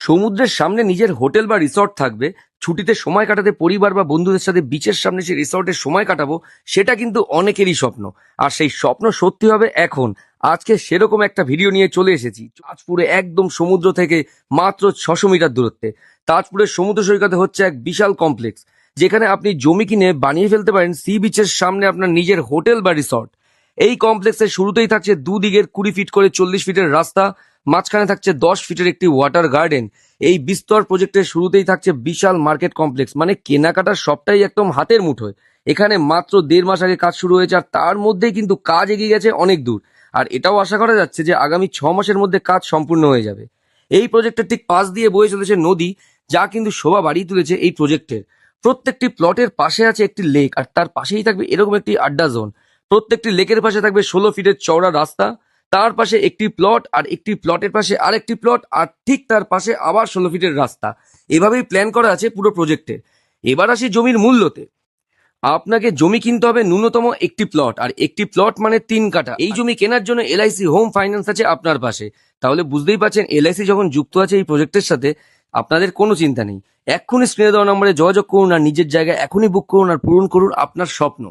সমুদ্রের সামনে নিজের হোটেল বা রিসর্ট থাকবে, ছুটিতে সময় কাটাতে পরিবার বা বন্ধুদের সাথে বিচের সামনে সেই রিসর্টে সময় কাটাবো, সেটা কিন্তু অনেকেরই স্বপ্ন। আর সেই স্বপ্ন সত্যি হবে এখন। আজকে সেরকম একটা ভিডিও নিয়ে চলে এসেছি তাজপুরে, একদম সমুদ্র থেকে মাত্র 600 মিটার দূরত্বে। তাজপুরের সমুদ্র সৈকতে হচ্ছে এক বিশাল কমপ্লেক্স, যেখানে আপনি জমি কিনে বানিয়ে ফেলতে পারেন সি বিচের সামনে আপনার নিজের হোটেল বা রিসর্ট। এই কমপ্লেক্সের শুরুতেই থাকছে দুদিকের 20 ফিট করে 40 ফিটের রাস্তা, মাঝখানে থাকছে 10 ফিটের একটি ওয়াটার গার্ডেন। এই বিস্তর প্রজেক্টের শুরুতেই থাকছে বিশাল মার্কেট কমপ্লেক্স, মানে কেনাকাটার সবটাই একদম হাতের মুঠোয়। এখানে মাত্র 1.5 মাস আগে কাজ শুরু হয়েছে, আর তার মধ্যেই কিন্তু কাজ এগিয়ে গেছে অনেক দূর। আর এটাও আশা করা যাচ্ছে যে আগামী 6 মাসের মধ্যে কাজ সম্পূর্ণ হয়ে যাবে। এই প্রজেক্টের ঠিক পাশ দিয়ে বয়ে চলেছে নদী, যা কিন্তু শোভা বাড়িয়ে তুলেছে এই প্রজেক্টের। প্রত্যেকটি প্লটের পাশে আছে একটি লেক, আর তার পাশেই থাকবে এরকম একটি আড্ডা জোন। প্রত্যেকটি লেকের পাশে থাকবে 16 ফিটের চওড়া রাস্তা, তার পাশে একটি প্লট, আর একটি প্লটের পাশে আরেকটি প্লট, আর ঠিক তার পাশে আবার 16 ফিটের রাস্তা। এভাবেই প্ল্যান করা আছে পুরো প্রজেক্টে। এবার আসি জমির মূল্যতে। আপনাকে জমি কিনতে হবে ন্যূনতম একটি প্লট, আর একটি প্লট মানে 3 কাঠা। এই জমি কেনার জন্য এলআইসি হোম ফাইন্যান্স আছে আপনার পাশে। তাহলে বুঝতেই পারছেন, এলআইসি যখন যুক্ত আছে এই প্রজেক্টের সাথে, আপনাদের কোনো চিন্তা নেই। এক্ষুনি স্ক্রিনে দেওয়া নম্বরে যোগাযোগ করুন, আর নিজের জায়গা এখনই বুক করুন, আর পূরণ করুন আপনার স্বপ্ন।